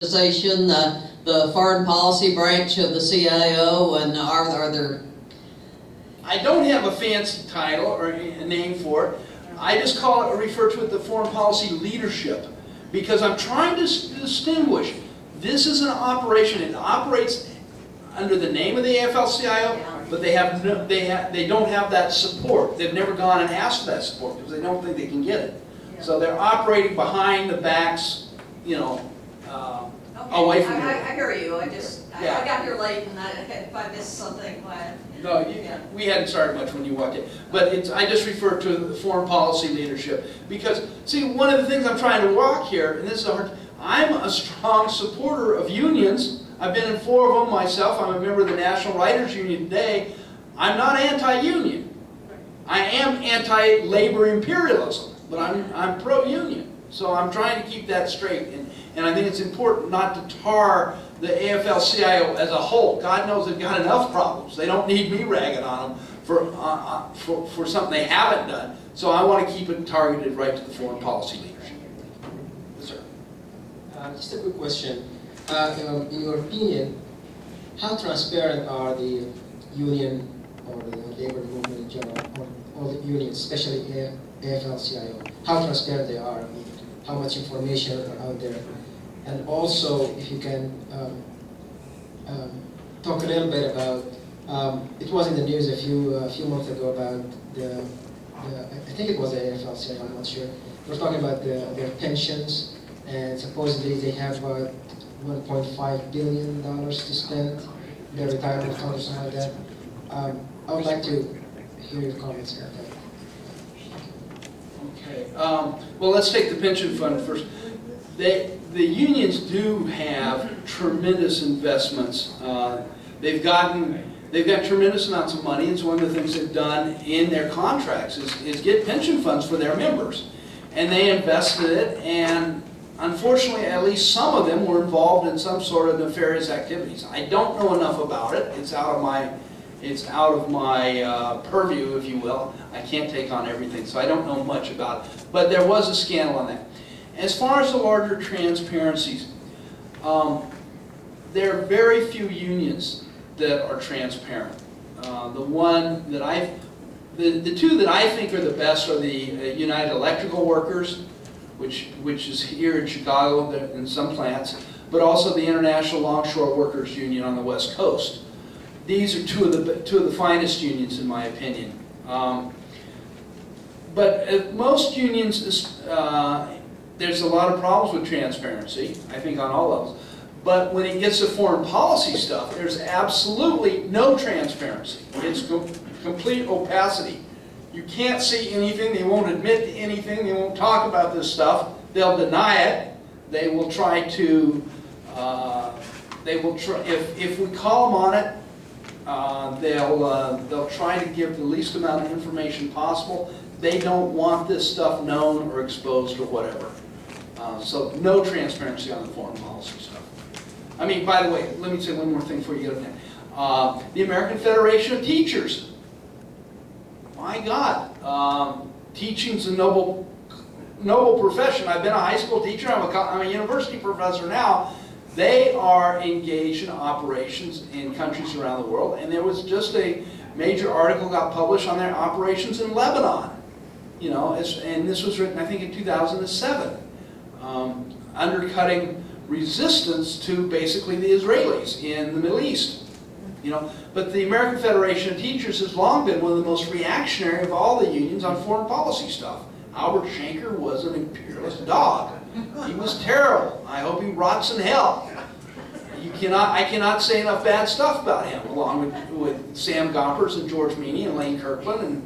organization, the foreign policy branch of the CIO, and are there? I don't have a fancy title or a name for it. I just call it, or refer to it, the foreign policy leadership, because I'm trying to distinguish. This is an operation. It operates under the name of the AFL-CIO, but they don't have that support. They've never gone and asked for that support because they don't think they can get it. So they're operating behind the backs, you know, away from I hear you. I got here late, and if I missed something, no, we hadn't started much when you walked in. But I just refer to the foreign policy leadership because, see, one of the things I'm trying to walk here, and this is hard. I'm a strong supporter of unions. I've been in 4 of them myself. I'm a member of the National Writers Union today. I'm not anti-union. I am anti-labor imperialism, but I'm pro-union. So I'm trying to keep that straight. And I think it's important not to tar the AFL-CIO as a whole. God knows they've got enough problems. They don't need me ragging on them for something they haven't done. So I want to keep it targeted right to the foreign policy leadership. Yes, sir. Just a quick question. In your opinion, how transparent are the union or the labor movement in general, or all the unions, especially AFL-CIO? How transparent they are? I mean, how much information are out there? And also, if you can talk a little bit about, it was in the news a few months ago about I think it was the AFL-CIO, I'm not sure. We're talking about their pensions, and supposedly they have about $1.5 billion to spend their retirement fund or something like that. I would like to hear your comments about that. Okay. Well, let's take the pension fund first. The unions do have tremendous investments. They've got tremendous amounts of money. It's one of the things they've done in their contracts is get pension funds for their members. And they invested it, and unfortunately, at least some of them were involved in some sort of nefarious activities. I don't know enough about it. It's out of my purview, if you will. I can't take on everything, so I don't know much about it. But there was a scandal on that. As far as the larger transparencies, there are very few unions that are transparent. The two that I think are the best are the United Electrical Workers, which is here in Chicago in some plants, but also the International Longshore Workers Union on the West Coast. These are two of the finest unions, in my opinion. But most unions, there's a lot of problems with transparency, I think, on all levels. But when it gets to foreign policy stuff, there's absolutely no transparency. It's complete opacity. You can't see anything. They won't admit to anything. They won't talk about this stuff. They'll deny it. They will try to. If we call them on it, they'll try to give the least amount of information possible. They don't want this stuff known or exposed or whatever. So no transparency on the foreign policy stuff. I mean, by the way, let me say one more thing before you get up there. The American Federation of Teachers. My God, teaching's a noble profession. I've been a high school teacher. I'm a university professor now. They are engaged in operations in countries around the world, and there was just a major article got published on their operations in Lebanon. You know, and this was written, I think, in 2007, undercutting resistance to basically the Israelis in the Middle East. You know, but the American Federation of Teachers has long been one of the most reactionary of all the unions on foreign policy stuff. Albert Shanker was an imperialist dog. He was terrible. I hope he rots in hell. I cannot say enough bad stuff about him, along with Sam Gompers and George Meany and Lane Kirkland, and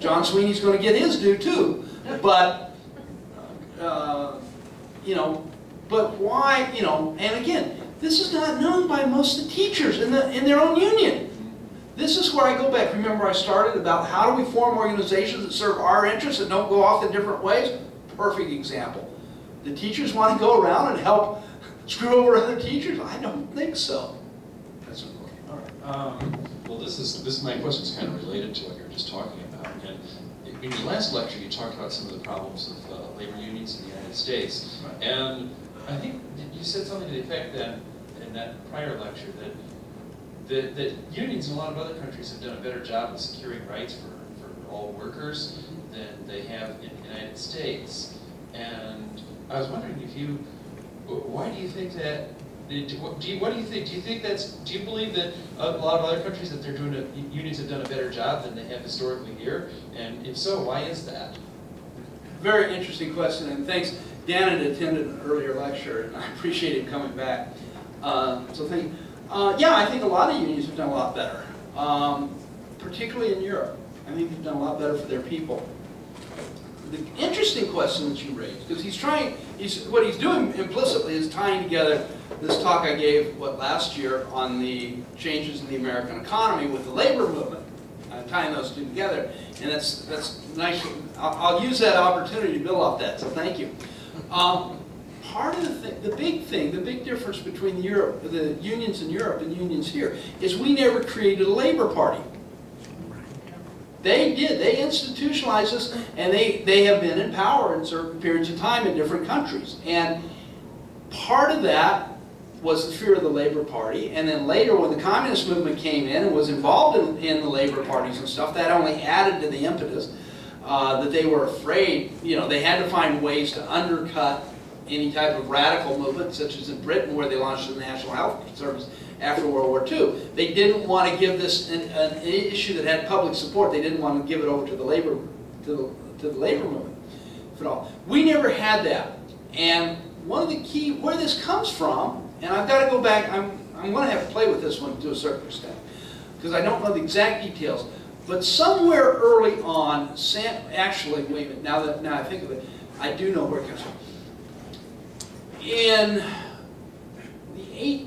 John Sweeney's going to get his due too. But you know, but why? You know, and again, this is not known by most of the teachers in their own union. This is where I go back. Remember I started about how do we form organizations that serve our interests and don't go off in different ways? Perfect example. The teachers want to go around and help screw over other teachers? I don't think so. That's important. All right. Well, my question is kind of related to what you were just talking about. And in your last lecture, you talked about some of the problems of labor unions in the United States. Right. And I think you said something to the effect that in that prior lecture that unions in a lot of other countries have done a better job of securing rights for all workers than they have in the United States. And I was wondering why do you think that? What do you think? Do you believe that a lot of other countries that unions have done a better job than they have historically here? And if so, why is that? Very interesting question, and thanks. Dan had attended an earlier lecture, and I appreciate him coming back. So thank you. Yeah, I think a lot of unions have done a lot better, particularly in Europe. I think they've done a lot better for their people. The interesting question that you raised, because what he's doing implicitly is tying together this talk I gave, last year on the changes in the American economy with the labor movement, tying those two together, and that's nice. I'll use that opportunity to build off that, so thank you. Part of the big difference between the unions in Europe and unions here is we never created a labor party. They did. They institutionalized this, and they have been in power in certain periods of time in different countries. And part of that was the fear of the Labor Party, and then later when the communist movement came in and was involved in the labor parties and stuff, that only added to the impetus that they were afraid, they had to find ways to undercut any type of radical movement, such as in Britain where they launched the National Health Service after World War II. They didn't want to give this an issue that had public support. They didn't want to give it over to the labor movement at all. We never had that, and one of the key where this comes from, and I've got to go back. I'm going to have to play with this one to a certain extent because I don't know the exact details. But somewhere early on, actually, wait a minute. Now I think of it, I do know where it comes from. In the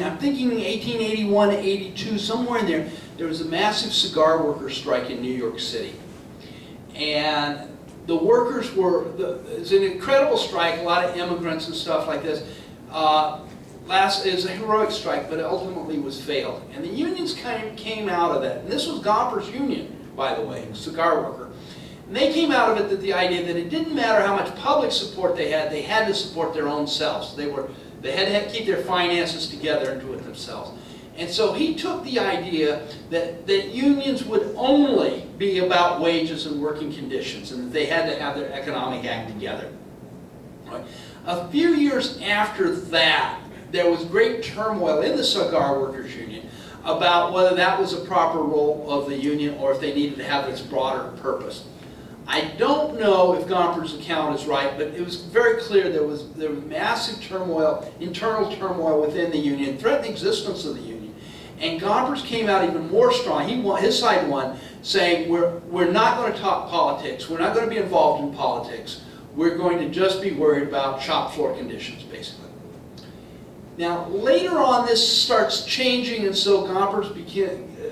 I'm thinking 1881, 82, somewhere in there was a massive cigar worker strike in New York City. And the workers it was an incredible strike, a lot of immigrants and stuff like this. It was a heroic strike, but it ultimately was failed. And the unions kind of came out of that. And this was Gomper's union, by the way, cigar worker. And they came out of it with the idea that it didn't matter how much public support they had to support their own selves. They had to keep their finances together and do it themselves. And so he took the idea that unions would only be about wages and working conditions, and that they had to have their economic act together. Right? A few years after that, there was great turmoil in the Cigar Workers Union about whether that was a proper role of the union or if they needed to have this broader purpose. I don't know if Gomper's account is right, but it was very clear there was massive turmoil, internal turmoil within the union, threatened the existence of the union. And Gomper's came out even more strong. His side won, saying we're not going to talk politics. We're not going to be involved in politics. We're going to just be worried about shop floor conditions, basically. Now, later on, this starts changing, and so Gomper's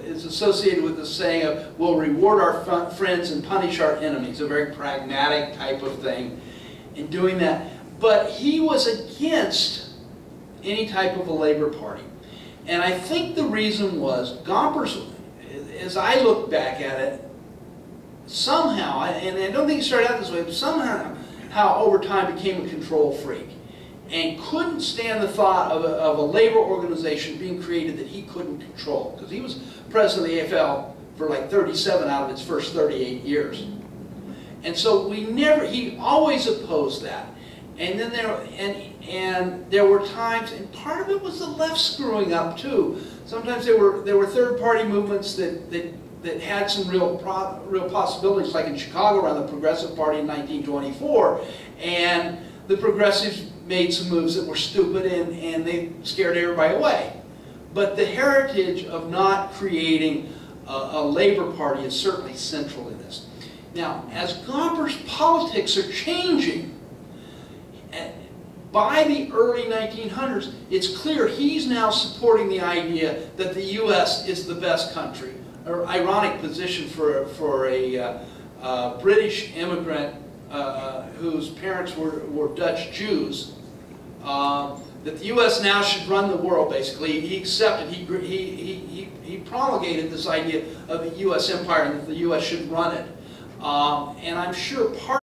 is associated with the saying of, we'll reward our friends and punish our enemies, a very pragmatic type of thing in doing that. But he was against any type of a labor party. And I think the reason was Gomper's, as I look back at it, somehow, and I don't think he started out this way, but somehow over time became a control freak and couldn't stand the thought of a labor organization being created that he couldn't control, because he was president of the AFL for like 37 out of its first 38 years. And so he always opposed that. And then there were times, and part of it was the left screwing up too. Sometimes there were third-party movements that had some real possibilities, like in Chicago around the Progressive Party in 1924, and the progressives made some moves that were stupid and they scared everybody away. But the heritage of not creating a labor party is certainly central in this. Now, as Gomper's politics are changing, by the early 1900s, it's clear he's now supporting the idea that the U.S. is the best country. An ironic position for a British immigrant whose parents were Dutch Jews, that the U.S. now should run the world, basically. He accepted, he promulgated this idea of the U.S. empire and that the U.S. should run it. And I'm sure part